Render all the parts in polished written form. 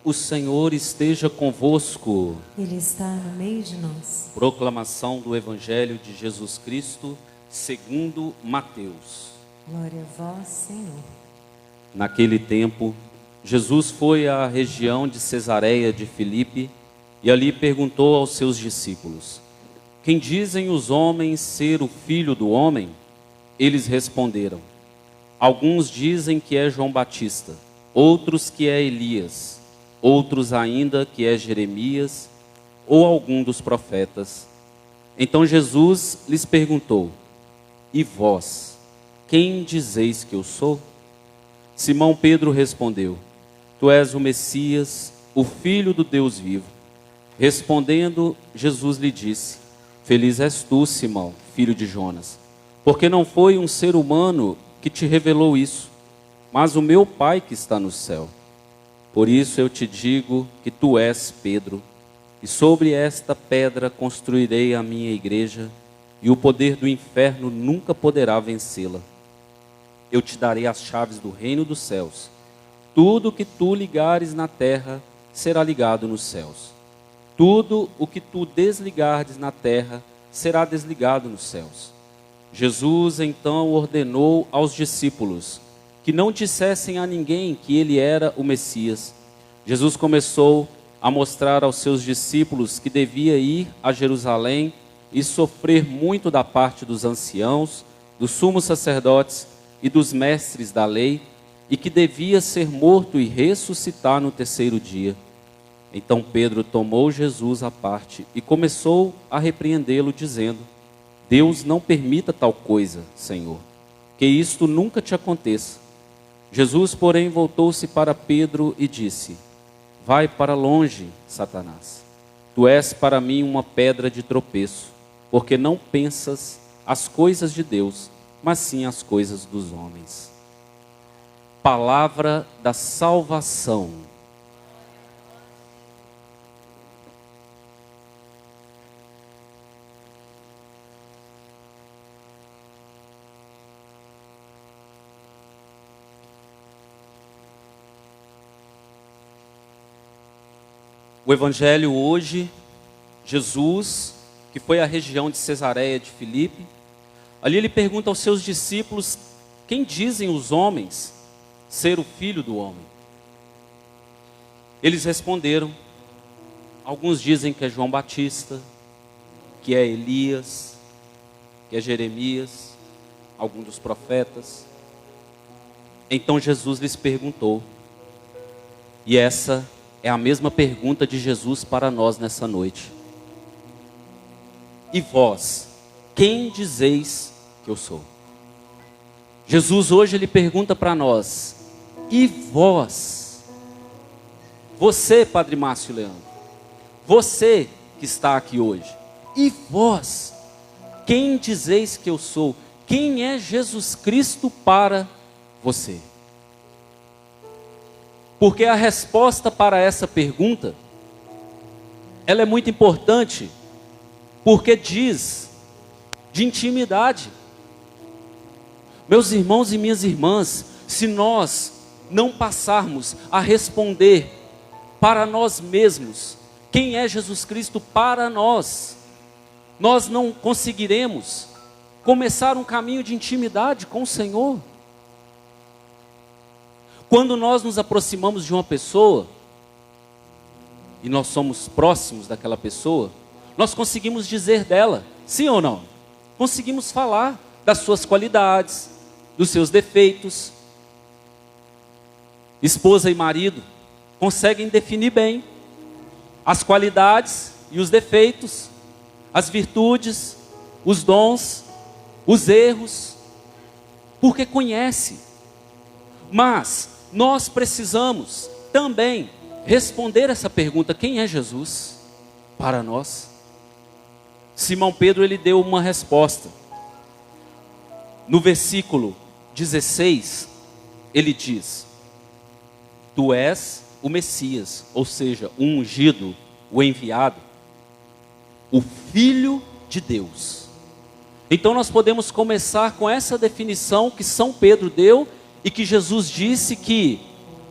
O Senhor esteja convosco. Ele está no meio de nós. Proclamação do Evangelho de Jesus Cristo, segundo Mateus. Glória a vós, Senhor. Naquele tempo, Jesus foi à região de Cesareia de Filipe e ali perguntou aos seus discípulos: Quem dizem os homens ser o Filho do Homem? Eles responderam: Alguns dizem que é João Batista, outros que é Elias, outros ainda que é Jeremias ou algum dos profetas. Então Jesus lhes perguntou: E vós, quem dizeis que eu sou? Simão Pedro respondeu: Tu és o Messias, o Filho do Deus vivo. Respondendo, Jesus lhe disse: Feliz és tu, Simão, filho de Jonas, porque não foi um ser humano que te revelou isso, mas o meu Pai que está no céu. Por isso eu te digo que tu és Pedro, e sobre esta pedra construirei a minha igreja, e o poder do inferno nunca poderá vencê-la. Eu te darei as chaves do reino dos céus. Tudo o que tu ligares na terra será ligado nos céus. Tudo o que tu desligares na terra será desligado nos céus. Jesus então ordenou aos discípulos que não dissessem a ninguém que ele era o Messias. Jesus começou a mostrar aos seus discípulos que devia ir a Jerusalém e sofrer muito da parte dos anciãos, dos sumos sacerdotes e dos mestres da lei, e que devia ser morto e ressuscitar no terceiro dia. Então Pedro tomou Jesus à parte e começou a repreendê-lo, dizendo: Deus não permita tal coisa, Senhor, que isto nunca te aconteça. Jesus, porém, voltou-se para Pedro e disse: Vai para longe, Satanás. Tu és para mim uma pedra de tropeço, porque não pensas as coisas de Deus, mas sim as coisas dos homens. Palavra da salvação. O Evangelho hoje, Jesus, que foi à região de Cesareia de Filipe, ali ele pergunta aos seus discípulos: Quem dizem os homens ser o Filho do Homem? Eles responderam: Alguns dizem que é João Batista, que é Elias, que é Jeremias, algum dos profetas. Então Jesus lhes perguntou, e essa é a mesma pergunta de Jesus para nós nessa noite: E vós, quem dizeis que eu sou? Jesus hoje ele pergunta para nós: E vós? Você, Padre Márcio Leandro, você que está aqui hoje, e vós, quem dizeis que eu sou? Quem é Jesus Cristo para você? Porque a resposta para essa pergunta, ela é muito importante, porque diz de intimidade. Meus irmãos e minhas irmãs, se nós não passarmos a responder para nós mesmos quem é Jesus Cristo para nós, nós não conseguiremos começar um caminho de intimidade com o Senhor. Quando nós nos aproximamos de uma pessoa, e nós somos próximos daquela pessoa, nós conseguimos dizer dela, sim ou não? Conseguimos falar das suas qualidades, dos seus defeitos. Esposa e marido conseguem definir bem as qualidades e os defeitos, as virtudes, os dons, os erros, porque conhece. Mas nós precisamos também responder essa pergunta: quem é Jesus para nós? Simão Pedro ele deu uma resposta. No versículo 16, ele diz: Tu és o Messias, ou seja, o ungido, o enviado, o Filho de Deus. Então nós podemos começar com essa definição que São Pedro deu e que Jesus disse, que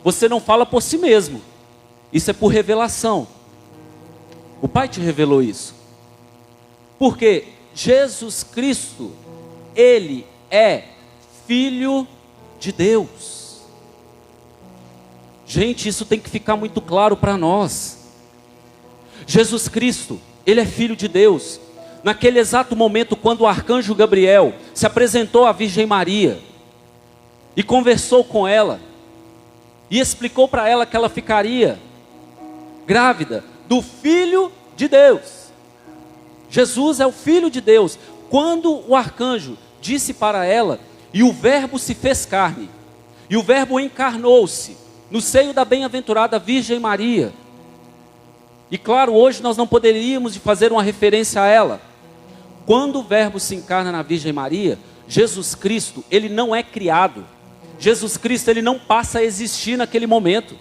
você não fala por si mesmo, Isso é por revelação. O Pai te revelou isso. Porque Jesus Cristo, Ele é Filho de Deus. Gente, isso tem que ficar muito claro para nós. Jesus Cristo, Ele é Filho de Deus. Naquele exato momento, quando o arcanjo Gabriel se apresentou à Virgem Maria e conversou com ela, e explicou para ela que ela ficaria grávida do Filho de Deus. Jesus é o Filho de Deus. Quando o arcanjo disse para ela, e o Verbo se fez carne, e o Verbo encarnou-se no seio da bem-aventurada Virgem Maria. E claro, hoje nós não poderíamos fazer uma referência a ela. Quando o Verbo se encarna na Virgem Maria, Jesus Cristo, Ele não é criado. Jesus Cristo, Ele não passa a existir naquele momento.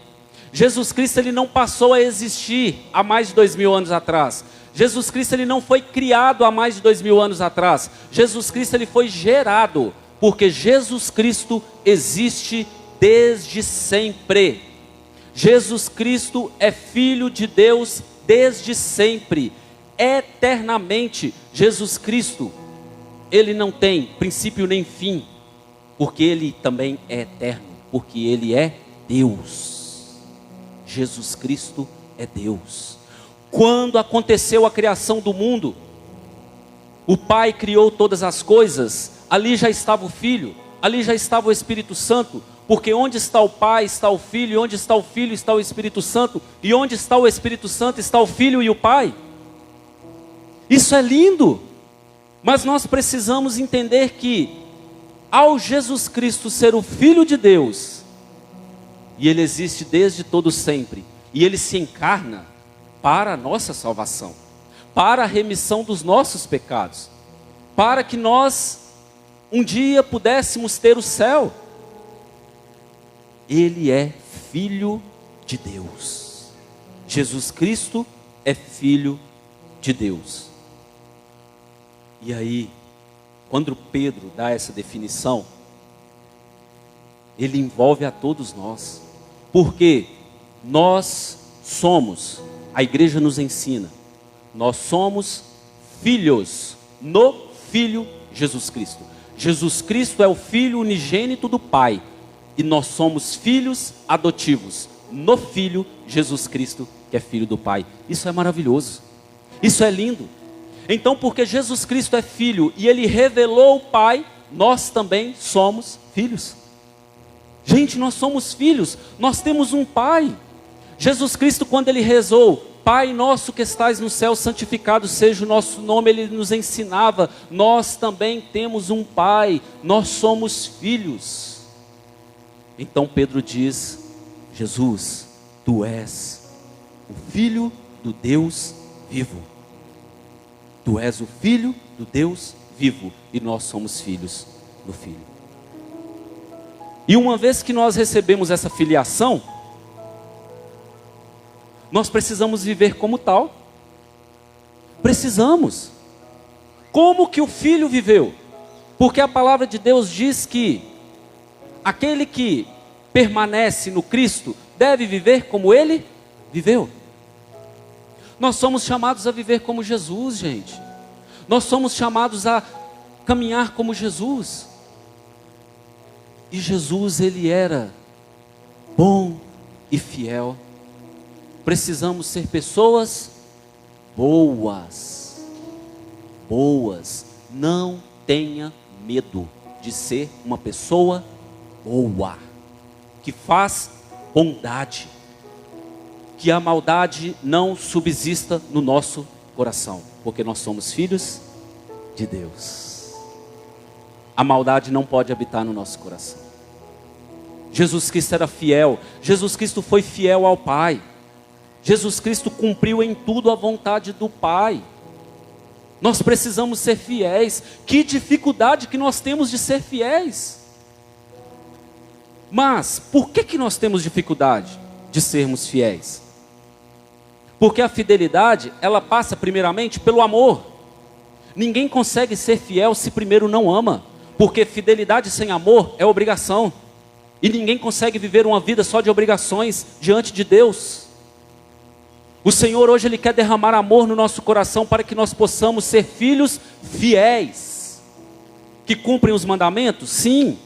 Jesus Cristo, Ele não passou a existir há mais de 2000 anos atrás. Jesus Cristo, Ele não foi criado há mais de 2000 anos atrás. Jesus Cristo, Ele foi gerado, porque Jesus Cristo existe desde sempre. Jesus Cristo é Filho de Deus desde sempre, eternamente. Jesus Cristo, Ele não tem princípio nem fim, porque Ele também é eterno, porque Ele é Deus. Jesus Cristo é Deus. Quando aconteceu a criação do mundo, o Pai criou todas as coisas, ali já estava o Filho, ali já estava o Espírito Santo, porque onde está o Pai está o Filho, e onde está o Filho está o Espírito Santo, e onde está o Espírito Santo está o Filho e o Pai. Isso é lindo, mas nós precisamos entender que, ao Jesus Cristo ser o Filho de Deus, e Ele existe desde todo sempre, e Ele se encarna para a nossa salvação, para a remissão dos nossos pecados, para que nós um dia pudéssemos ter o céu. Ele é Filho de Deus. Jesus Cristo é Filho de Deus. E aí, quando Pedro dá essa definição, ele envolve a todos nós, porque nós somos, a igreja nos ensina, nós somos filhos no Filho Jesus Cristo. Jesus Cristo é o Filho unigênito do Pai, e nós somos filhos adotivos no Filho Jesus Cristo, que é Filho do Pai. Isso é maravilhoso, isso é lindo. Então, porque Jesus Cristo é Filho e Ele revelou o Pai, nós também somos filhos. Gente, nós somos filhos, nós temos um Pai. Jesus Cristo, quando Ele rezou, Pai nosso que estais no céu, santificado seja o nosso nome, Ele nos ensinava, nós também temos um Pai, nós somos filhos. Então Pedro diz, Jesus, Tu és o Filho do Deus vivo. Tu és o Filho do Deus vivo, e nós somos filhos do Filho. E uma vez que nós recebemos essa filiação, nós precisamos viver como tal. Precisamos. Como que o Filho viveu? Porque a palavra de Deus diz que aquele que permanece no Cristo deve viver como Ele viveu. Nós somos chamados a viver como Jesus, gente. Nós somos chamados a caminhar como Jesus. E Jesus, Ele era bom e fiel. Precisamos ser pessoas boas. Boas. Não tenha medo de ser uma pessoa boa, que faz bondade, que a maldade não subsista no nosso coração, porque nós somos filhos de Deus. A maldade não pode habitar no nosso coração. Jesus Cristo era fiel, Jesus Cristo foi fiel ao Pai, Jesus Cristo cumpriu em tudo a vontade do Pai. Nós precisamos ser fiéis. Que dificuldade que nós temos de ser fiéis. Mas, por que nós temos dificuldade de sermos fiéis? Porque a fidelidade, ela passa primeiramente pelo amor. Ninguém consegue ser fiel se primeiro não ama. Porque fidelidade sem amor é obrigação. E ninguém consegue viver uma vida só de obrigações diante de Deus. O Senhor hoje Ele quer derramar amor no nosso coração para que nós possamos ser filhos fiéis, que cumprem os mandamentos, sim,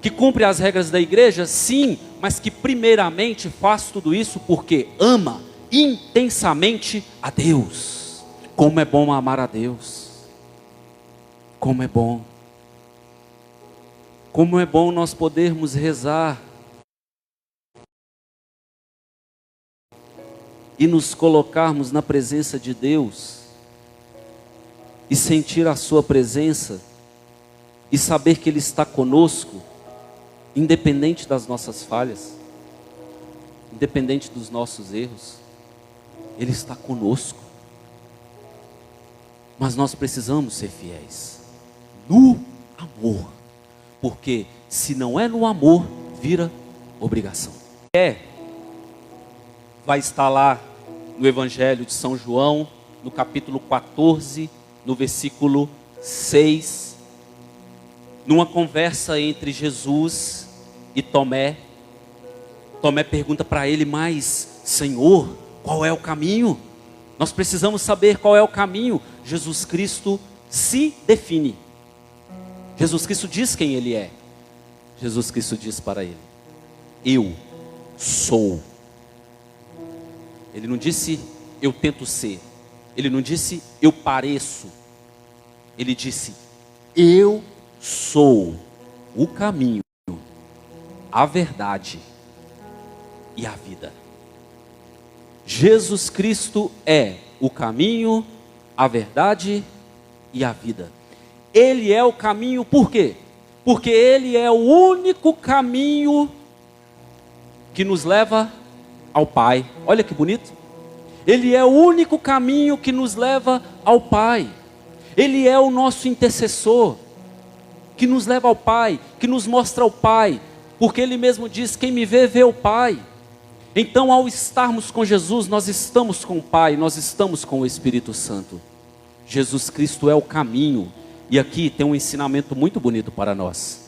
que cumprem as regras da igreja, sim, mas que primeiramente faz tudo isso porque ama intensamente a Deus. Como é bom amar a Deus, como é bom nós podermos rezar e nos colocarmos na presença de Deus e sentir a sua presença e saber que Ele está conosco, independente das nossas falhas, independente dos nossos erros. Ele está conosco, mas nós precisamos ser fiéis no amor, porque se não é no amor, vira obrigação. Vai estar lá no Evangelho de São João, no capítulo 14, no versículo 6, numa conversa entre Jesus e Tomé. Tomé pergunta para ele: mas Senhor, qual é o caminho? Nós precisamos saber qual é o caminho. Jesus Cristo se define. Jesus Cristo diz quem Ele é. Jesus Cristo diz para ele: eu sou. Ele não disse eu tento ser. Ele não disse eu pareço. Ele disse eu sou o caminho, a verdade e a vida. Jesus Cristo é o caminho, a verdade e a vida. Ele é o caminho, por quê? Porque Ele é o único caminho que nos leva ao Pai. Olha que bonito. Ele é o único caminho que nos leva ao Pai. Ele é o nosso intercessor, que nos leva ao Pai, que nos mostra o Pai, porque Ele mesmo diz: quem me vê, vê o Pai. Então, ao estarmos com Jesus, nós estamos com o Pai, nós estamos com o Espírito Santo. Jesus Cristo é o caminho. E aqui tem um ensinamento muito bonito para nós.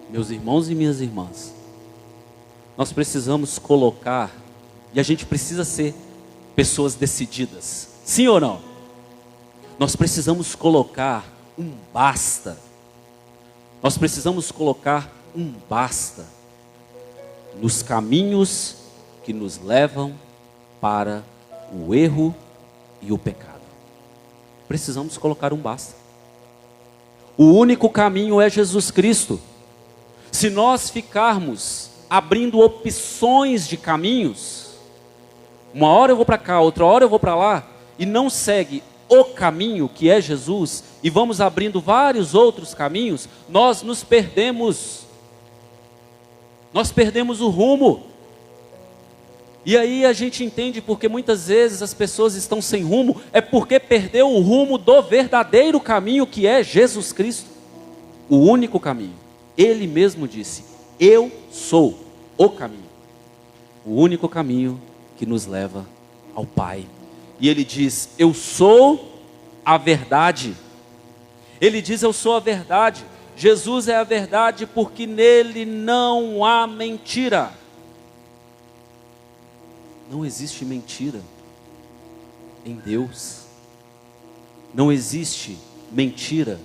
Meus irmãos e minhas irmãs, nós precisamos colocar, e a gente precisa ser pessoas decididas, sim ou não? Nós precisamos colocar um basta. Nós precisamos colocar um basta nos caminhos que nos levam para o erro e o pecado. Precisamos colocar um basta. O único caminho é Jesus Cristo. Se nós ficarmos abrindo opções de caminhos, uma hora eu vou para cá, outra hora eu vou para lá, e não segue o caminho que é Jesus, e vamos abrindo vários outros caminhos, nós nos perdemos. Nós perdemos o rumo. E aí a gente entende porque muitas vezes as pessoas estão sem rumo, é porque perdeu o rumo do verdadeiro caminho que é Jesus Cristo. O único caminho. Ele mesmo disse: eu sou o caminho. O único caminho que nos leva ao Pai. E Ele diz: eu sou a verdade. Ele diz: eu sou a verdade. Jesus é a verdade porque nele não há mentira. Não existe mentira em Deus. Não existe mentira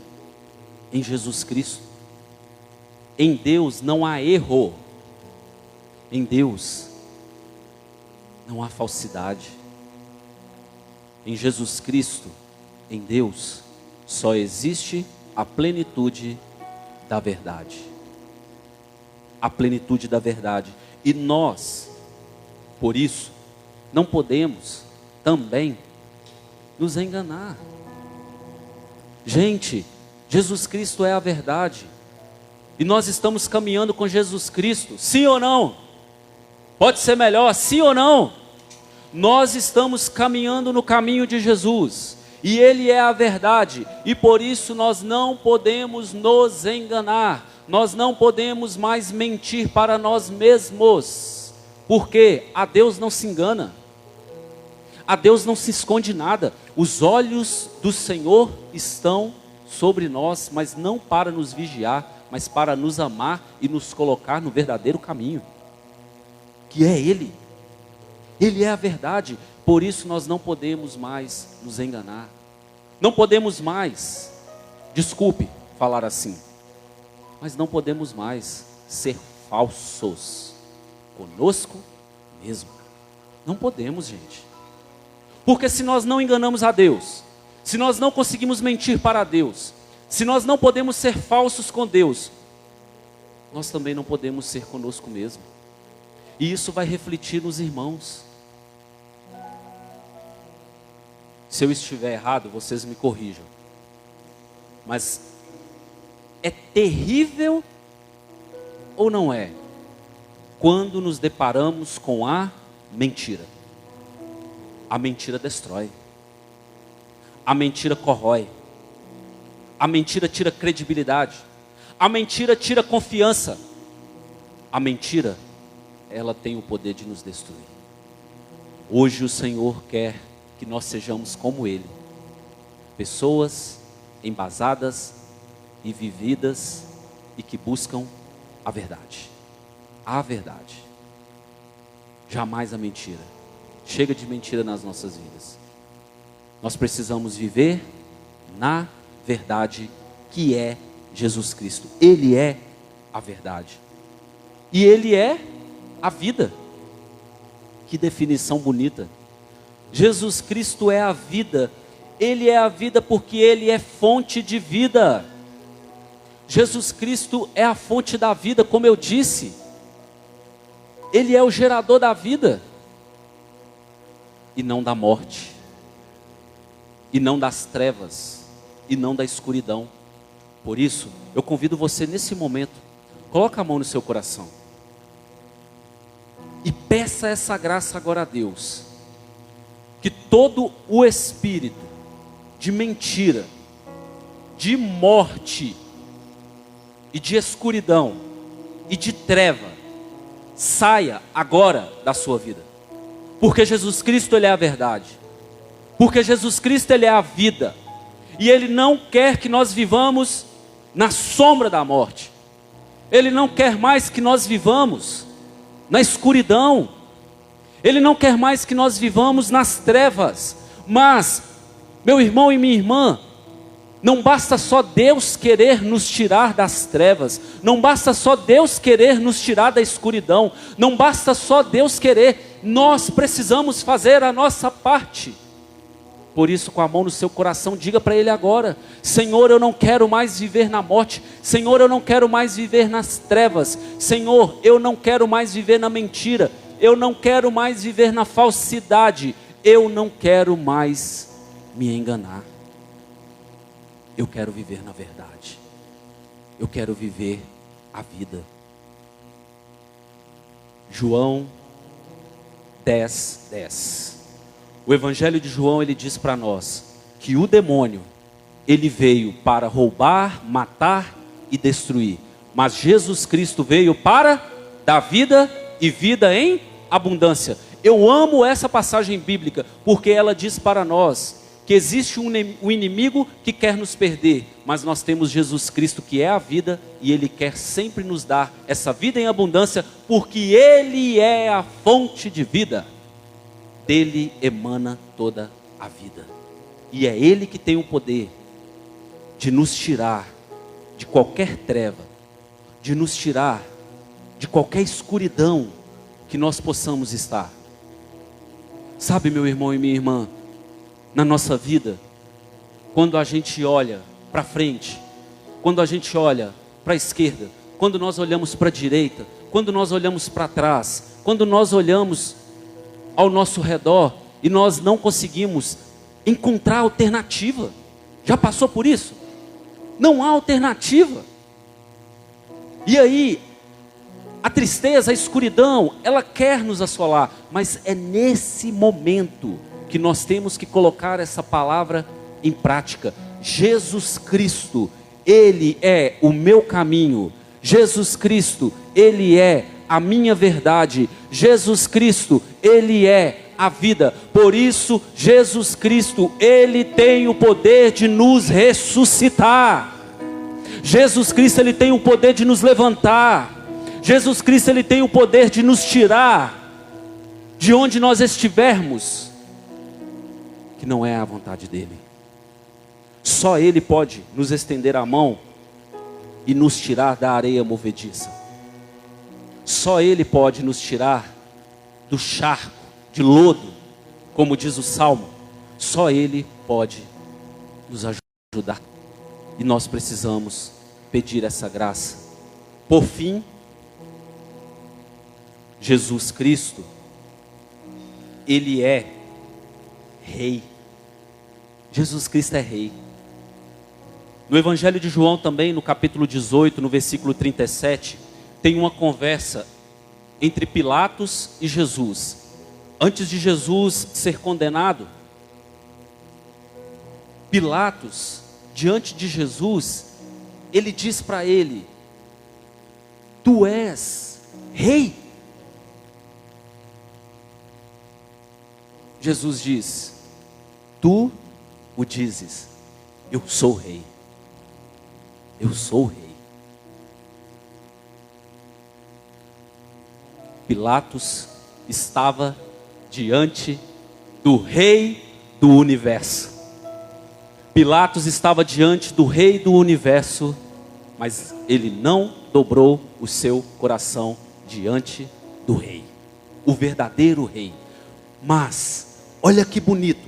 em Jesus Cristo. Em Deus não há erro. Em Deus não há falsidade. Em Jesus Cristo, em Deus, só existe a plenitude da verdade. A plenitude da verdade. E nós, por isso, não podemos também nos enganar. Gente, Jesus Cristo é a verdade. E nós estamos caminhando com Jesus Cristo, sim ou não? Pode ser melhor, sim ou não? Nós estamos caminhando no caminho de Jesus. E Ele é a verdade. E por isso nós não podemos nos enganar. Nós não podemos mais mentir para nós mesmos. Porque a Deus não se engana. A Deus não se esconde nada. Os olhos do Senhor estão sobre nós, mas não para nos vigiar, mas para nos amar e nos colocar no verdadeiro caminho, que é Ele. Ele é a verdade. Por isso nós não podemos mais nos enganar. Não podemos mais, desculpe falar assim, mas não podemos mais ser falsos conosco mesmo. Não podemos, gente. Porque se nós não enganamos a Deus, se nós não conseguimos mentir para Deus, se nós não podemos ser falsos com Deus, nós também não podemos ser conosco mesmo. E isso vai refletir nos irmãos. Se eu estiver errado, vocês me corrijam. Mas é terrível ou não é? Quando nos deparamos com a mentira. A mentira destrói. A mentira corrói. A mentira tira credibilidade. A mentira tira confiança. A mentira, ela tem o poder de nos destruir. Hoje o Senhor quer que nós sejamos como Ele. Pessoas embasadas e vividas e que buscam a verdade. A verdade. Jamais a mentira. Chega de mentira nas nossas vidas. Nós precisamos viver na verdade que é Jesus Cristo. Ele é a verdade. E Ele é a vida. Que definição bonita. Jesus Cristo é a vida. Ele é a vida porque Ele é fonte de vida. Jesus Cristo é a fonte da vida, como eu disse. Ele é o gerador da vida. E não da morte. E não das trevas. E não da escuridão. Por isso, eu convido você nesse momento, coloca a mão no seu coração. E peça essa graça agora a Deus. Que todo o espírito de mentira, de morte, e de escuridão, e de treva, saia agora da sua vida. Porque Jesus Cristo, Ele é a verdade. Porque Jesus Cristo, Ele é a vida. E Ele não quer que nós vivamos na sombra da morte. Ele não quer mais que nós vivamos na escuridão. Ele não quer mais que nós vivamos nas trevas. Mas, meu irmão e minha irmã, não basta só Deus querer nos tirar das trevas. Não basta só Deus querer nos tirar da escuridão. Não basta só Deus querer. Nós precisamos fazer a nossa parte. Por isso, com a mão no seu coração, diga para Ele agora: Senhor, eu não quero mais viver na morte. Senhor, eu não quero mais viver nas trevas. Senhor, eu não quero mais viver na mentira. Eu não quero mais viver na falsidade. Eu não quero mais me enganar. Eu quero viver na verdade. Eu quero viver a vida. João 10:10. O Evangelho de João, ele diz para nós que o demônio, ele veio para roubar, matar e destruir. Mas Jesus Cristo veio para dar vida e vida em abundância. Eu amo essa passagem bíblica, porque ela diz para nós que existe um inimigo que quer nos perder, mas nós temos Jesus Cristo que é a vida, e Ele quer sempre nos dar essa vida em abundância, porque Ele é a fonte de vida. Dele emana toda a vida. E é Ele que tem o poder de nos tirar de qualquer treva, de nos tirar de qualquer escuridão que nós possamos estar. Sabe, meu irmão e minha irmã, na nossa vida, quando a gente olha para frente, quando a gente olha para a esquerda, quando nós olhamos para a direita, quando nós olhamos para trás, quando nós olhamos ao nosso redor e nós não conseguimos encontrar alternativa. Já passou por isso? Não há alternativa. E aí, a tristeza, a escuridão, ela quer nos assolar, mas é nesse momento que nós temos que colocar essa palavra em prática. Jesus Cristo, Ele é o meu caminho. Jesus Cristo, Ele é a minha verdade. Jesus Cristo, Ele é a vida. Por isso, Jesus Cristo, Ele tem o poder de nos ressuscitar. Jesus Cristo, Ele tem o poder de nos levantar. Jesus Cristo, Ele tem o poder de nos tirar de onde nós estivermos, que não é a vontade dele. Só ele pode nos estender a mão e nos tirar da areia movediça. Só ele pode nos tirar do charco de lodo, como diz o Salmo. Só ele pode nos ajudar. E nós precisamos pedir essa graça. Por fim, Jesus Cristo, ele é Rei. Jesus Cristo é Rei. No Evangelho de João também, no capítulo 18, no versículo 37, tem uma conversa entre Pilatos e Jesus. Antes de Jesus ser condenado, Pilatos, diante de Jesus, ele diz para ele: tu és rei. Jesus diz: tu o dizes, eu sou rei. Eu sou rei. Pilatos estava diante do rei do universo. Pilatos estava diante do rei do universo, mas ele não dobrou o seu coração diante do rei, o verdadeiro rei. Mas, olha que bonito,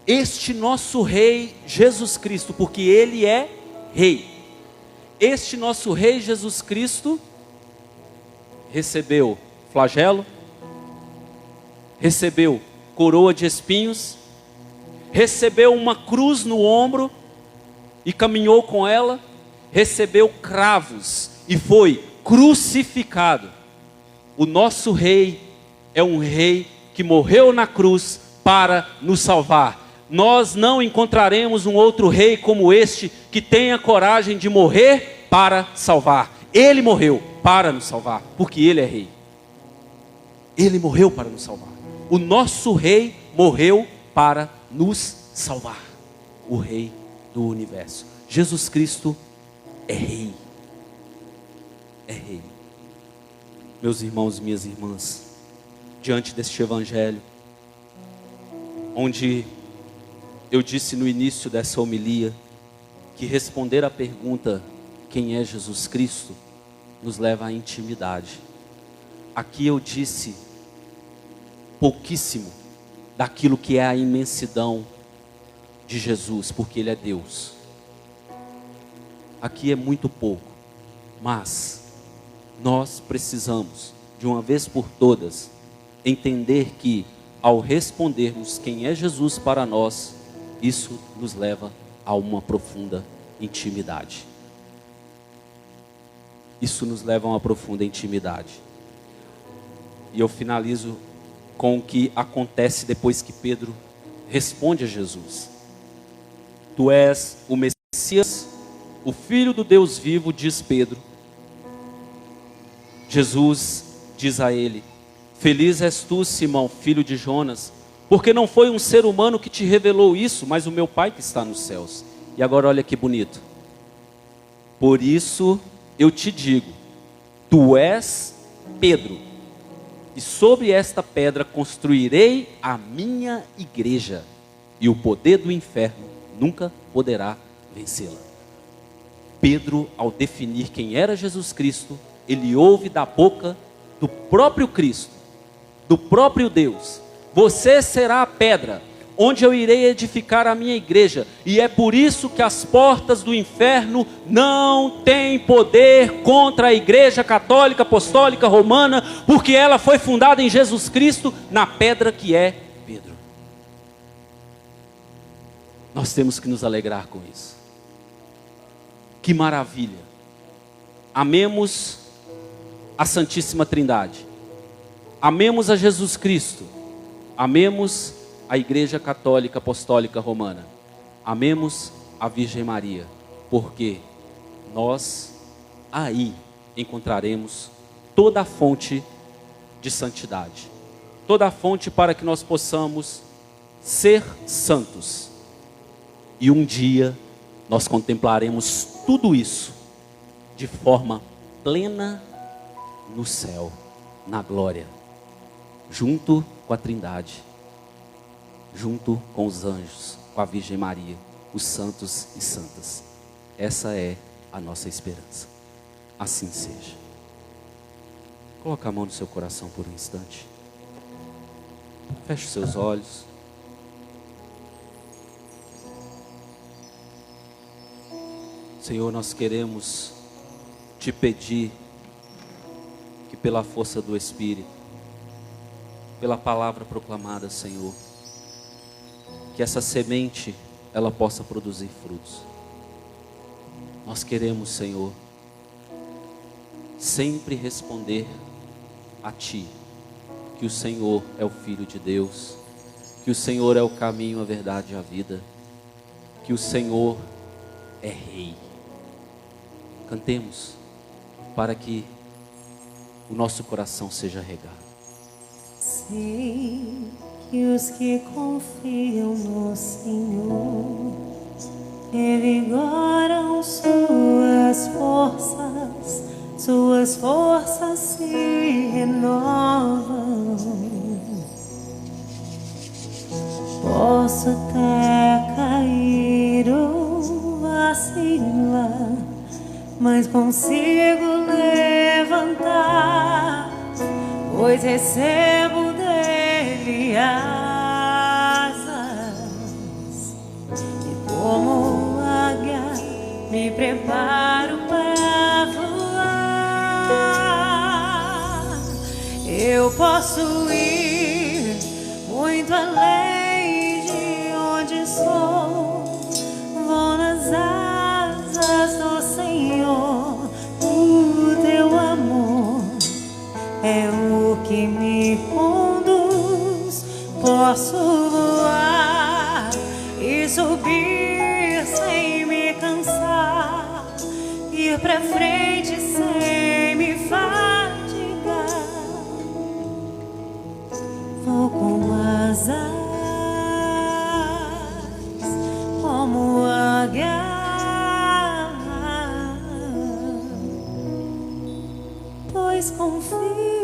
este nosso rei Jesus Cristo, porque ele é rei, este nosso rei Jesus Cristo recebeu flagelo, recebeu coroa de espinhos, recebeu uma cruz no ombro e caminhou com ela, recebeu cravos e foi crucificado. O nosso rei é um rei que morreu na cruz para nos salvar. Nós não encontraremos um outro rei como este que tenha coragem de morrer para salvar. Ele morreu para nos salvar, porque ele é rei. Ele morreu para nos salvar. O nosso rei morreu para nos salvar. O rei do universo. Jesus Cristo é rei. É rei. Meus irmãos e minhas irmãs, diante deste evangelho, onde eu disse no início dessa homilia que responder à pergunta quem é Jesus Cristo nos leva à intimidade. Aqui eu disse pouquíssimo daquilo que é a imensidão de Jesus, porque ele é Deus. Aqui é muito pouco, mas nós precisamos de uma vez por todas entender que ao respondermos quem é Jesus para nós, isso nos leva a uma profunda intimidade. Isso nos leva a uma profunda intimidade. E eu finalizo com o que acontece depois que Pedro responde a Jesus. Tu és o Messias, o Filho do Deus vivo, diz Pedro. Jesus diz a ele: feliz és tu, Simão, filho de Jonas, porque não foi um ser humano que te revelou isso, mas o meu Pai que está nos céus. E agora olha que bonito. Por isso eu te digo, tu és Pedro, e sobre esta pedra construirei a minha igreja, e o poder do inferno nunca poderá vencê-la. Pedro, ao definir quem era Jesus Cristo, ele ouve da boca do próprio Cristo, do próprio Deus: você será a pedra onde eu irei edificar a minha igreja, e é por isso que as portas do inferno não têm poder contra a igreja católica, apostólica, romana, porque ela foi fundada em Jesus Cristo, na pedra que é Pedro. Nós temos que nos alegrar com isso. Que maravilha! Amemos a Santíssima Trindade, amemos a Jesus Cristo, amemos a Igreja Católica Apostólica Romana, amemos a Virgem Maria, porque nós aí encontraremos toda a fonte de santidade, toda a fonte para que nós possamos ser santos, e um dia nós contemplaremos tudo isso de forma plena no céu, na glória. junto com a Trindade, junto com os anjos, com a Virgem Maria, os santos e santas. Essa é a nossa esperança. Assim seja. Coloque a mão no seu coração por um instante. Feche os seus olhos. Senhor, nós queremos te pedir que pela força do Espírito, pela palavra proclamada, Senhor, que essa semente, ela possa produzir frutos. Nós queremos, Senhor, sempre responder a Ti, que o Senhor é o Filho de Deus, que o Senhor é o caminho, a verdade e a vida, que o Senhor é Rei. Cantemos para que o nosso coração seja regado. Sei que os que confiam no Senhor revigoram suas forças se renovam. Posso até cair ou vacilar, mas consigo levantar, pois recebo dele asas, e como águia me preparo para voar. Eu posso ir muito além de onde sou, vou nas asas do Senhor. O teu amor é o que me conduz. Posso voar e subir sem me cansar, ir pra frente sem me fatigar. Vou com asas como águia, pois confio